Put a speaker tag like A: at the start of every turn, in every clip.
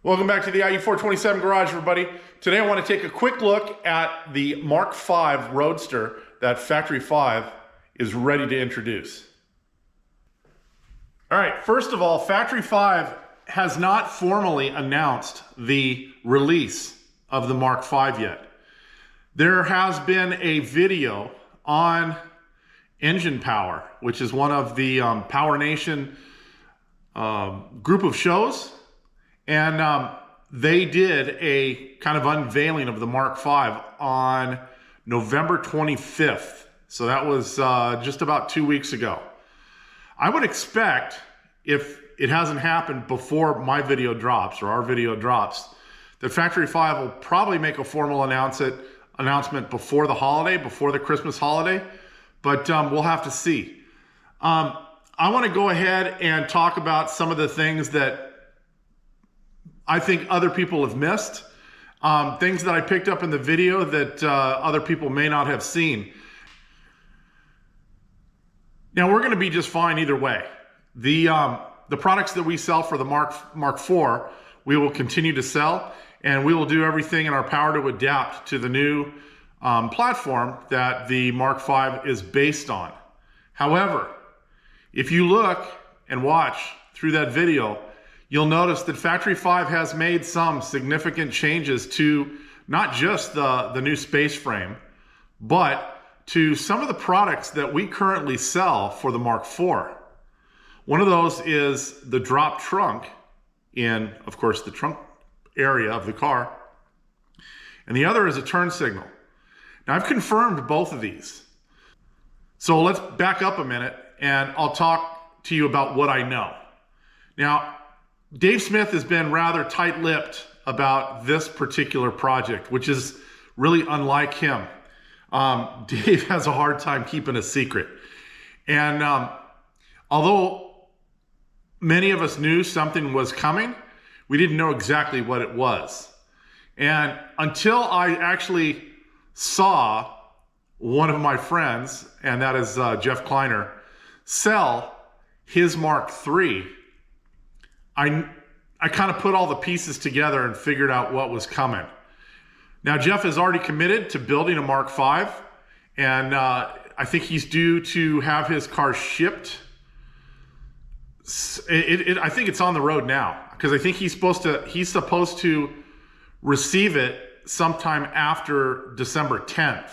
A: Welcome back to the IU427 Garage, everybody. Today I want to take a quick look at the Mk5 Roadster that Factory 5 is ready to introduce. All right, first of all, Factory 5 has not formally announced the release of the Mk5 yet. There has been a video on Engine Power, which is one of the Power Nation group of shows. And they did a kind of unveiling of the Mk5 on November 25th. So that was just about 2 weeks ago. I would expect, if it hasn't happened before my video drops or our video drops, that Factory 5 will probably make a formal announcement before the holiday, before the Christmas holiday. But we'll have to see. I want to go ahead and talk about some of the things that I think other people have missed, things that I picked up in the video that other people may not have seen. Now, we're going to be just fine either way. The products that we sell for the Mark IV, we will continue to sell, and we will do everything in our power to adapt to the new platform that the Mk5 is based on. However, if you look and watch through that video, you'll notice that Factory 5 has made some significant changes to not just the new space frame, but to some of the products that we currently sell for the Mark IV. One of those is the drop trunk in, of course, the trunk area of the car. And the other is a turn signal. Now, I've confirmed both of these. So let's back up a minute and I'll talk to you about what I know. Now, Dave Smith has been rather tight-lipped about this particular project, which is really unlike him. Dave has a hard time keeping a secret. And although many of us knew something was coming, we didn't know exactly what it was. And until I actually saw one of my friends, and that is Jeff Kleiner, sell his Mark III, I kind of put all the pieces together and figured out what was coming. Now, Jeff is already committed to building a Mark V, and I think he's due to have his car shipped. I think it's on the road now, because I think he's supposed to receive it sometime after December 10th.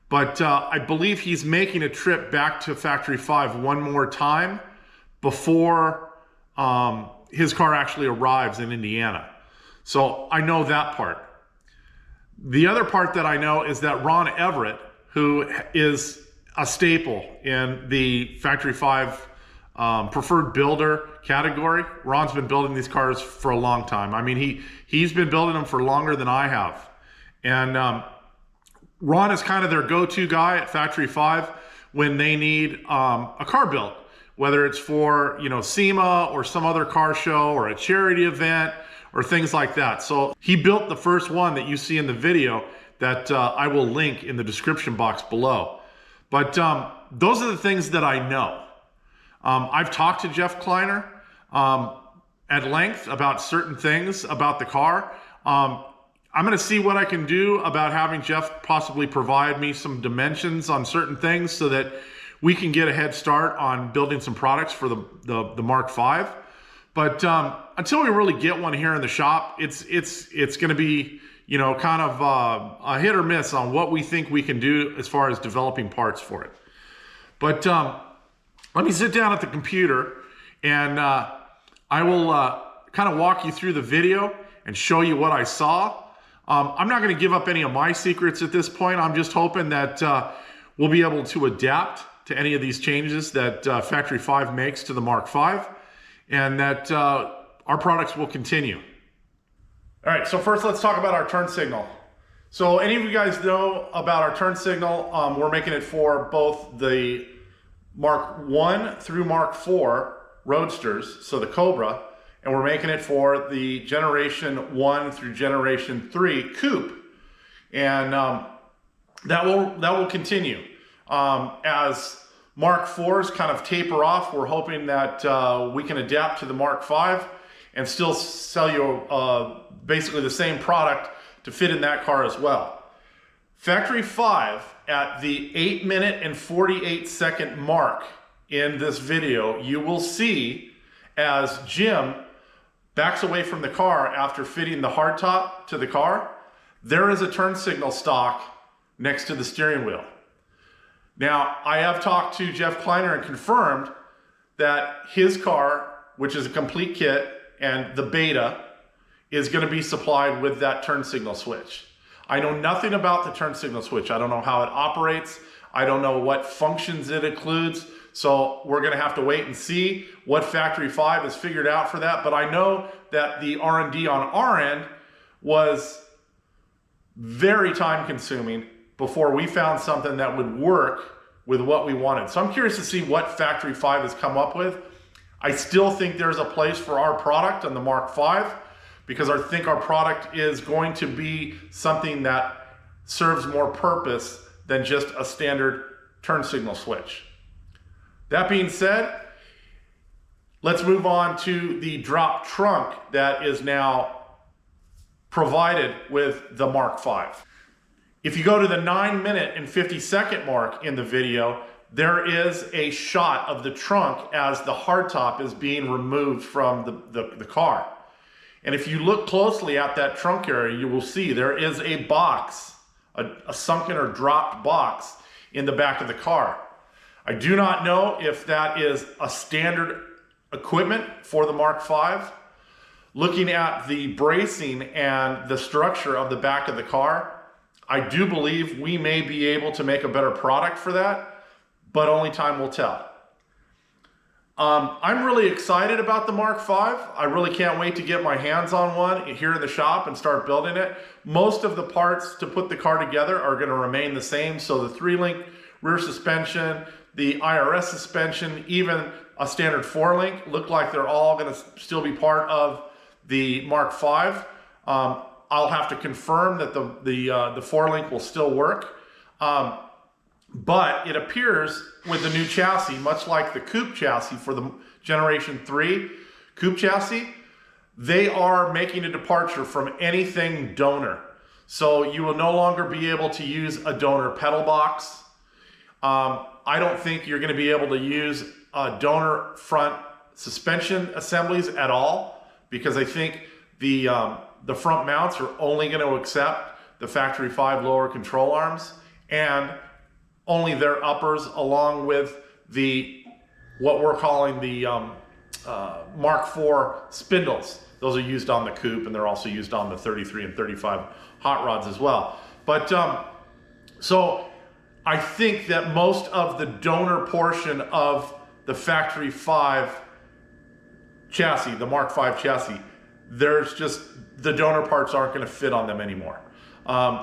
A: But I believe he's making a trip back to Factory 5 one more time before his car actually arrives in Indiana. So I know that part. The other part that I know is that Ron Everitt, who is a staple in the Factory 5 preferred builder category, Ron's been building these cars for a long time. I mean, he's been building them for longer than I have. And Ron is kind of their go-to guy at Factory 5 when they need a car built, whether it's for, SEMA or some other car show or a charity event or things like that. So he built the first one that you see in the video that I will link in the description box below. But those are the things that I know. I've talked to Jeff Kleiner at length about certain things about the car. I'm going to see what I can do about having Jeff possibly provide me some dimensions on certain things so that we can get a head start on building some products for the Mk5. But until we really get one here in the shop, it's going to be, kind of a hit or miss on what we think we can do as far as developing parts for it. But let me sit down at the computer and I will kind of walk you through the video and show you what I saw. I'm not going to give up any of my secrets at this point. I'm just hoping that we'll be able to adapt to any of these changes that Factory 5 makes to the Mk5, and that our products will continue. All right, so first let's talk about our turn signal. So any of you guys know about our turn signal, we're making it for both the Mark 1 through Mark 4 Roadsters, so the Cobra, and we're making it for the Generation 1 through Generation 3 Coupe. And that will continue. As Mark IVs kind of taper off, we're hoping that we can adapt to the Mark V and still sell you basically the same product to fit in that car as well. Factory 5, at the 8-minute and 48-second mark in this video, you will see as Jim backs away from the car after fitting the hardtop to the car, there is a turn signal stock next to the steering wheel. Now, I have talked to Jeff Kleiner and confirmed that his car, which is a complete kit, and the Beta is going to be supplied with that turn signal switch. I know nothing about the turn signal switch. I don't know how it operates. I don't know what functions it includes. So we're going to have to wait and see what Factory 5 has figured out for that. But I know that the R&D on our end was very time consuming before we found something that would work with what we wanted. So I'm curious to see what Factory 5 has come up with. I still think there's a place for our product on the Mark 5 because I think our product is going to be something that serves more purpose than just a standard turn signal switch. That being said, let's move on to the drop trunk that is now provided with the Mark 5. If you go to the 9-minute and 50-second mark in the video, there is a shot of the trunk as the hardtop is being removed from the car. And if you look closely at that trunk area, you will see there is a box, a sunken or dropped box in the back of the car. I do not know if that is a standard equipment for the Mark 5. Looking at the bracing and the structure of the back of the car, I do believe we may be able to make a better product for that, but only time will tell. I'm really excited about the Mark 5. I really can't wait to get my hands on one here in the shop and start building it. Most of the parts to put the car together are going to remain the same. So the 3-link rear suspension, the IRS suspension, even a standard 4-link look like they're all going to still be part of the Mark 5. I'll have to confirm that the 4-link will still work. But it appears with the new chassis, much like the coupe chassis for the Generation 3 coupe chassis, they are making a departure from anything donor. So you will no longer be able to use a donor pedal box. I don't think you're going to be able to use donor front suspension assemblies at all, because I think the front mounts are only going to accept the Factory 5 lower control arms and only their uppers, along with what we're calling the Mark 4 spindles. Those are used on the coupe, and they're also used on the 33 and 35 hot rods as well. But so I think that most of the donor portion of the Factory 5 chassis, the Mark 5 chassis, there's just the donor parts aren't going to fit on them anymore.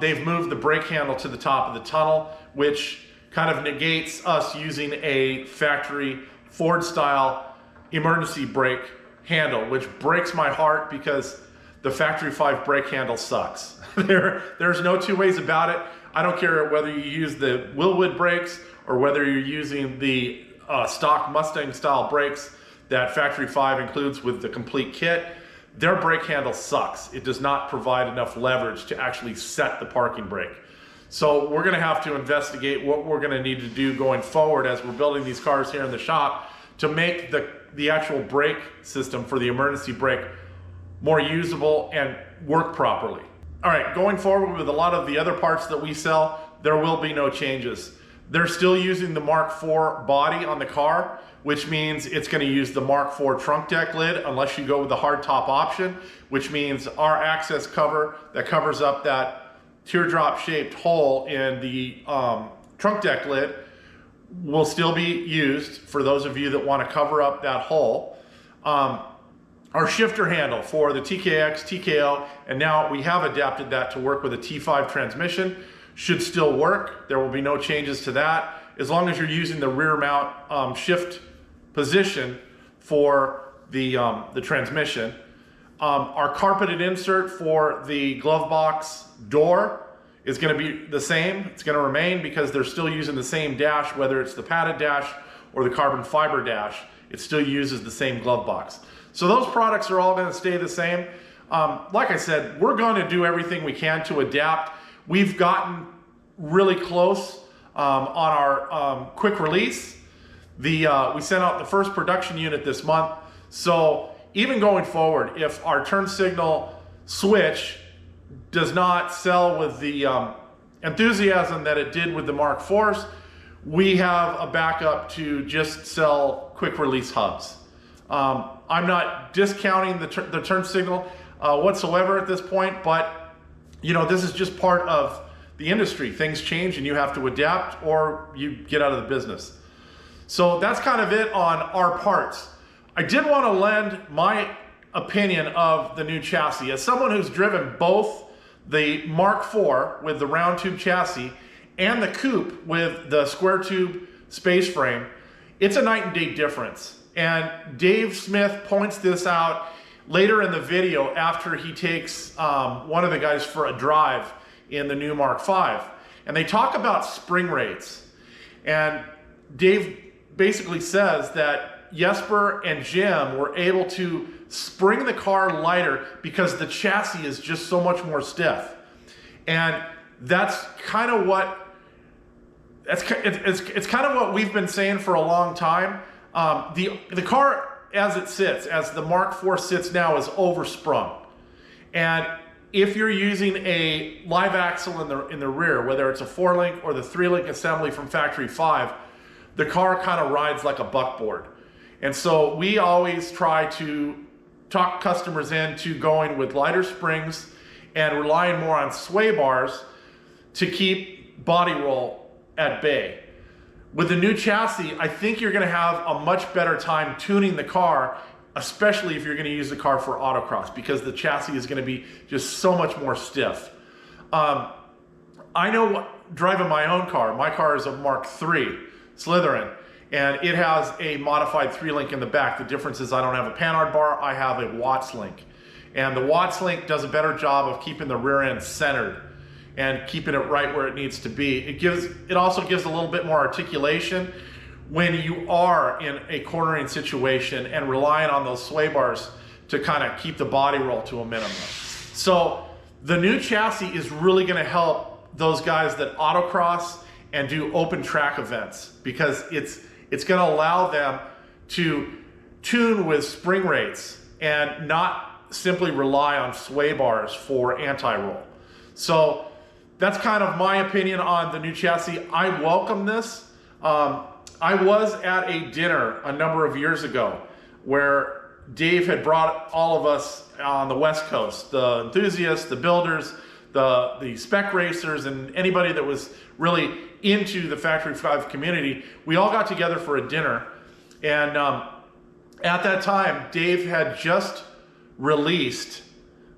A: They've moved the brake handle to the top of the tunnel, which kind of negates us using a factory Ford style emergency brake handle, which breaks my heart because the Factory 5 brake handle sucks. There's no two ways about it. I don't care whether you use the Willwood brakes or whether you're using the stock Mustang style brakes that Factory 5 includes with the complete kit. Their brake handle sucks. It does not provide enough leverage to actually set the parking brake. So we're going to have to investigate what we're going to need to do going forward as we're building these cars here in the shop to make the actual brake system for the emergency brake more usable and work properly. All right, going forward with a lot of the other parts that we sell, there will be no changes. They're still using the Mark 4 body on the car, which means it's going to use the Mark 4 trunk deck lid unless you go with the hardtop option, which means our access cover that covers up that teardrop shaped hole in the trunk deck lid will still be used for those of you that want to cover up that hole. Our shifter handle for the TKX, TKO, and now we have adapted that to work with a T5 transmission, should still work. There will be no changes to that as long as you're using the rear mount shift position for the transmission. Our carpeted insert for the glove box door is going to be the same. It's going to remain because they're still using the same dash, whether it's the padded dash or the carbon fiber dash. It still uses the same glove box. So those products are all going to stay the same. Like I said, we're going to do everything we can to adapt. We've gotten really close on our quick release. We sent out the first production unit this month. So even going forward, if our turn signal switch does not sell with the enthusiasm that it did with the Mark IVs, we have a backup to just sell quick release hubs. I'm not discounting the turn signal whatsoever at this point, but this is just part of the industry. Things change and you have to adapt or you get out of the business. So that's kind of it on our parts. I did want to lend my opinion of the new chassis. As someone who's driven both the Mark IV with the round tube chassis and the coupe with the square tube space frame, it's a night and day difference. And Dave Smith points this out later in the video after he takes one of the guys for a drive in the new Mark V. And they talk about spring rates. And Dave basically says that Jesper and Jim were able to spring the car lighter because the chassis is just so much more stiff. And that's kind of what it's kind of what we've been saying for a long time. The car as it sits, as the Mark IV sits now, is oversprung. And if you're using a live axle in the rear, whether it's a 4-link or the 3-link assembly from Factory 5, the car kind of rides like a buckboard. And so we always try to talk customers into going with lighter springs and relying more on sway bars to keep body roll at bay. With the new chassis, I think you're going to have a much better time tuning the car, especially if you're going to use the car for autocross, because the chassis is going to be just so much more stiff. I know driving my own car, my car is a Mark III Slytherin, and it has a modified 3-link in the back. The difference is I don't have a Panhard bar, I have a Watts link. And the Watts link does a better job of keeping the rear end centered and keeping it right where it needs to be. It also gives a little bit more articulation when you are in a cornering situation and relying on those sway bars to kind of keep the body roll to a minimum. So the new chassis is really going to help those guys that autocross and do open track events, because it's going to allow them to tune with spring rates and not simply rely on sway bars for anti-roll. So that's kind of my opinion on the new chassis. I welcome this. I was at a dinner a number of years ago where Dave had brought all of us on the West Coast, the enthusiasts, the builders, the spec racers, and anybody that was really into the Factory 5 community. We all got together for a dinner, and at that time, Dave had just released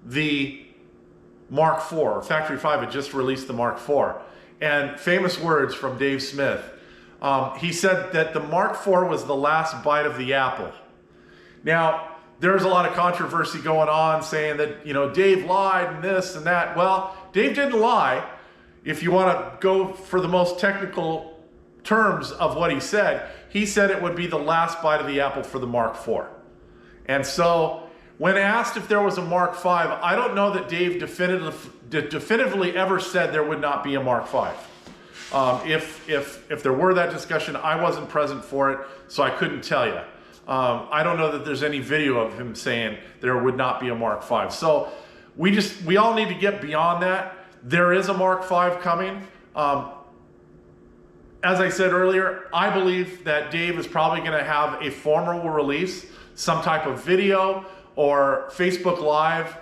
A: the Mark IV. Factory 5 had just released the Mark IV. And famous words from Dave Smith. He said that the Mark IV was the last bite of the apple. Now, there's a lot of controversy going on saying that, Dave lied and this and that. Well, Dave didn't lie. If you want to go for the most technical terms of what he said it would be the last bite of the apple for the Mark IV. And so when asked if there was a Mark V, I don't know that Dave definitively ever said there would not be a Mark V. If there were that discussion, I wasn't present for it, so I couldn't tell you. I don't know that there's any video of him saying there would not be a Mark V. So we all need to get beyond that. There is a Mark V coming. As I said earlier, I believe that Dave is probably going to have a formal release, some type of video or Facebook Live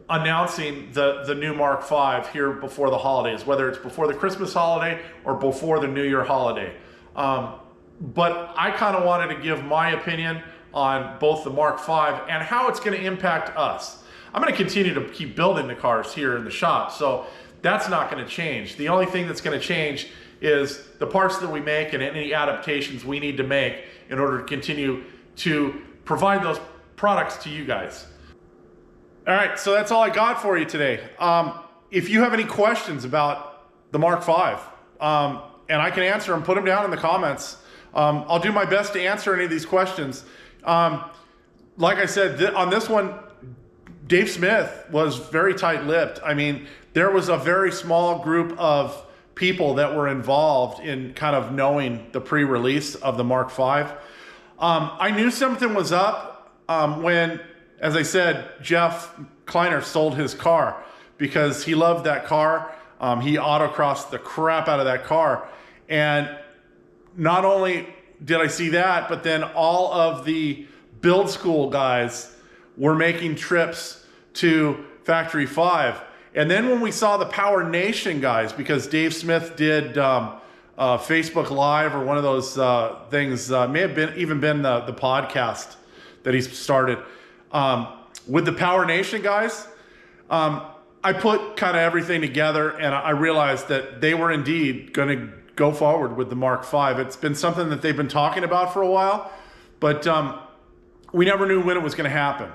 A: announcing the new Mark V here before the holidays, whether it's before the Christmas holiday or before the New Year holiday. But I kind of wanted to give my opinion on both the Mark V and how it's going to impact us. I'm going to continue to keep building the cars here in the shop, so that's not going to change. The only thing that's going to change is the parts that we make and any adaptations we need to make in order to continue to provide those products to you guys. All right, so that's all I got for you today. If you have any questions about the Mark V, and I can answer them, put them down in the comments. I'll do my best to answer any of these questions. like I said, on this one, Dave Smith was very tight-lipped. I mean, there was a very small group of people that were involved in kind of knowing the pre-release of the Mark V. I knew something was up when, as I said, Jeff Kleiner sold his car because he loved that car. He autocrossed the crap out of that car. And not only did I see that, but then all of the build school guys were making trips to Factory 5. And then when we saw the Power Nation guys, because Dave Smith did Facebook Live or one of those things, may have been even been the podcast that he started with the Power Nation guys, I put kind of everything together and I realized that they were indeed going to go forward with the Mark V. It's been something that they've been talking about for a while, but we never knew when it was going to happen.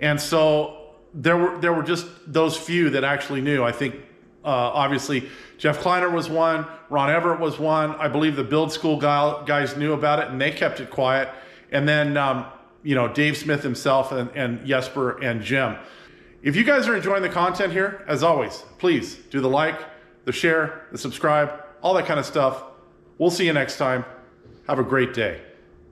A: And so there were just those few that actually knew. I think obviously Jeff Kleiner was one, Ron Everitt was one. I believe the Build School guys knew about it and they kept it quiet. And then you know, Dave Smith himself and Jesper and Jim. If you guys are enjoying the content here, as always, please do the like, the share, the subscribe, all that kind of stuff. We'll see you next time. Have a great day.